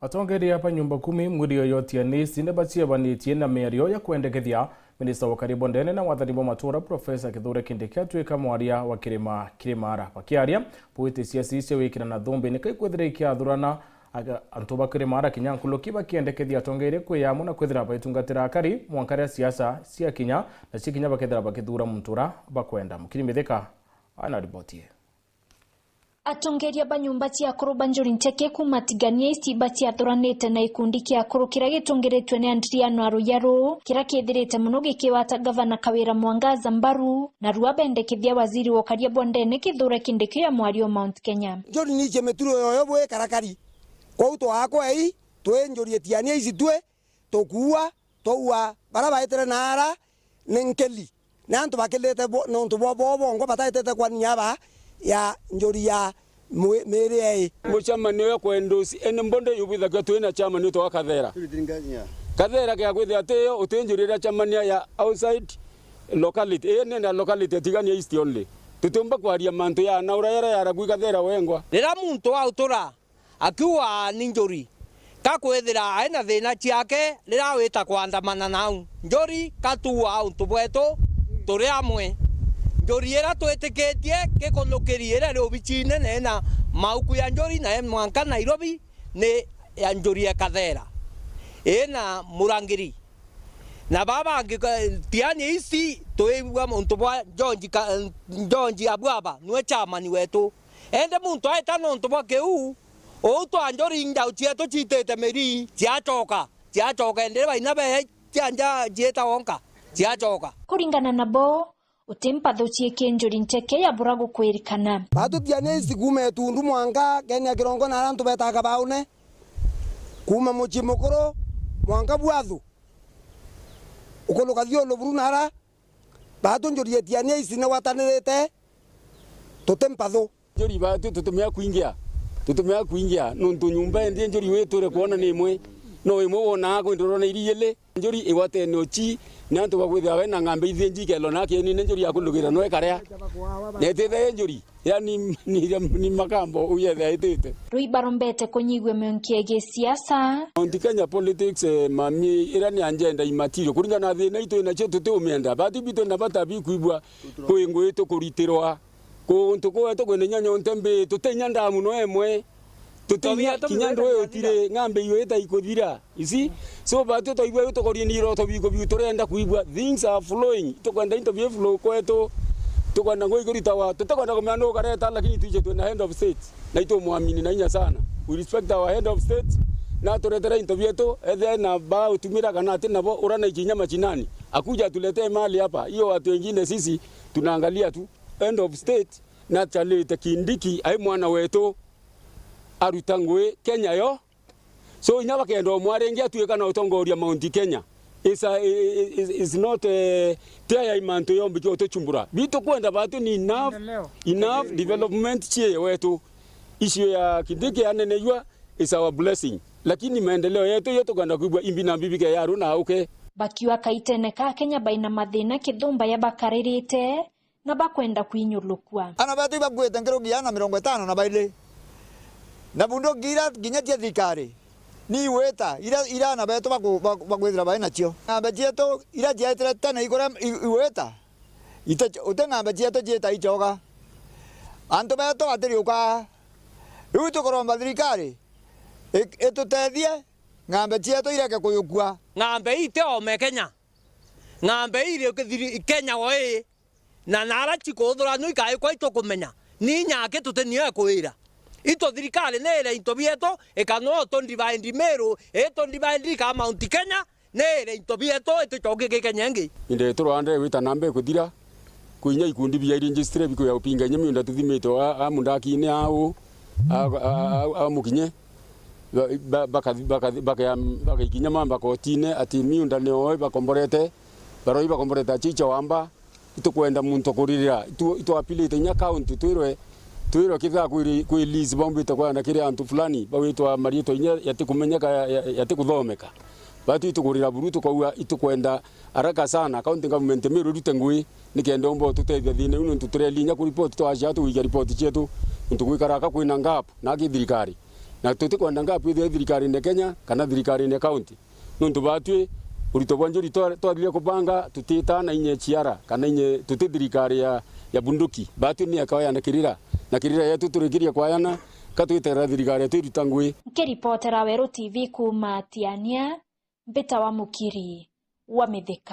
Atongeria hapa nyumba 10 mwiri yoyotia ni sinde bachia banitie na mĩario ya kwendekethia minista wa karibu ndene na wathani wa matura Profesa Kithure Kindiki atuika mwaria wa Kirimara bakiaria poete siasi cia wikira na thumbi ni kai kwethira ikiathurana antu ba Kirimara kinyankulu kiba kiendekethia atongeire kwiyamu na kwethira baitungatira akari mwankaria siasa cia kinya na cikinya bakethira bakithura muntura bakwenda mukiri mithika ana ripotie. Atongeria banyumba cia kuru Banjuri Nteke kumatigania istiba cia thuranite na ikundi kia kuru kira gitungiritwe ni Adriano Aruyaro kira kithirite muno gikiwata gavana Kawira Mwangaza Mbaru na ruabendekithia waziri wa Karibu Ndene Kithure Kindiki ya mwario Mount Kenya. Njori ni chemeturo yoyo bwe karakari kwa uto ako ei twe njori etiania ici twe tokua toua baraba etere nara nenkeli na antu bakelete no ntu bobo ngo bataitete kwa nyaba ya njori ya mere muchamani yo kwendosi ene mbonde yubithaga twina chamani to Kathera Kathera kya kwithia ateyo utenjurira chamani ya outside locality ene na locality tigani east only tutumba kwaria mantu ya na urayara ya gwi Kathera wengwa rira muntu autura akiwa ninjuri kakwethira aina thina ciake rira wita kwandamana nau njori katua untu bwetu turi amwe njori era twetikitie gikunukirie ira ri ubichine nena mauku ya njori na mwanka Nairobi ni ya njori ya Kathera ena murangiri na baba tiani isi toigwa muntu bwa Jonji Abwaba nwe chamani wetu ende muntu aita nontu bwa keu oto anjori ndau chieto chitete meri chiachoka ende baina be chanja jieta wonka chiachoka kuringana na bo utempa cieke Njuri Nteke ya burago kwirikana batu tiane isigume tundu mwanga Kenya kirongo na arantu betaga baune kuma muchi mukuru mwanga bwathu ukoluka thio loburu nara batu njori tiane isine watanirete tutempa tho njori batu tutumia kuingia nuntu nyumba ndi njori weture kuona ni imwe no imwe wona ko ndoro na iriyele njori iwate nochi nantu bagwithia we na ngambe ithie njikelo na kieni njori yakulugira no ekarea netete njori yani ni makambo uyethe aitete ruibarombete kunyigwe menkiege siasa Mount Kenya politics mami irani agenda imatirio kuringana na thina itu ina chetu tumienda batu bito na batabi kuibwa kuingo itu kuritirwa kuntu ko to kwene nyanyo ntembe tutenya ndamu no emwe tutia kinyando yo tire ngambe yo eta ikuthira isi so batu to ibwe to korie ni roto biko bi turenda kuibwa things are flowing to kwenda interview flow kwetu to kwenda ngo igurita wa to kwenda ko mano kareta lakini tuje twena head of state na ito muamini na inya sana we respect our head of state na turetera interview to ethe na ba utumira kana ati nabo urana ikinyama chinani akuja tuletee mali hapa hiyo watu wengine sisi tunaangalia tu end of state na chalete Kindiki ai mwana wetu arutangwe Kenya yo so inyaba kendo mwarengia tuika na utongoria Mount Kenya is not tia imanto yombi to chumbura bito kwenda batu ni enough development chie wetu issue ya Kindiki aneneywa is our blessing lakini maendeleo yetu yote kwenda kuibwa imbi na bibi ke yaru na uke bakiwa kaiteneka Kenya baina mathina kithumba ya bakaririte na bakwenda kuinyulukwa ana batu bagwete ngero giana 50 na baile na bundo gira ginya tia thikari ni weta ira na beto bagwethira baina cio na bejeto ira jetra tana igora iweta ita utenga bejeto jeta ichoga anto beto atiriuka ruto koromba thikari eto tethie ngambe jeto ireke kuyukua ngambe ite ome Kenya ngambe ire Kenya woi na nara chikothura no ikai kwa ito kumenya ni nyake tutenie kwira ito thirikari nere into bieto ekano to ndivaindi meru eto ndivaindi ka Mount Kenya nere into bieto eto choge Kenya ngi inde turande wita nambe kuthira kuinya ikundi bia register biko ya upinga nyemi unda tuthimito amundaki ni au amukinye baka ikinya mamba kotine ati miunda ne oi bakomborete baroi bakomboreta chicha wamba itukwenda muntu kuririra itu apilite nya county twiro kitha kwi list bombito kwa na kire antu fulani bawitwa marito nya yatikumenyeka yatikuthomeka batu itukurira burutu kwa itukwenda haraka sana county government miru rutengui nikende mbo tutethia thine uno tuturelinya ku report to aja tu report chetu ntukuikaraka kwina ngap na githirikari na tutikwenda ngapi ithire thirikari-inĩ Kenya kana thirikari-inĩ kaunti nundu batwi urito bwa njuri twathire kubanga tutitana inye chiara kana inye tuti thirikari ya bunduki batwi ni akawayandikirira na kirira yetu turikiria kwayana katwitera thirikari yetu iruta ngui. Ngiripotera Werũ TV kuma Tiania, Mbita wa Mukiri wa Mithika.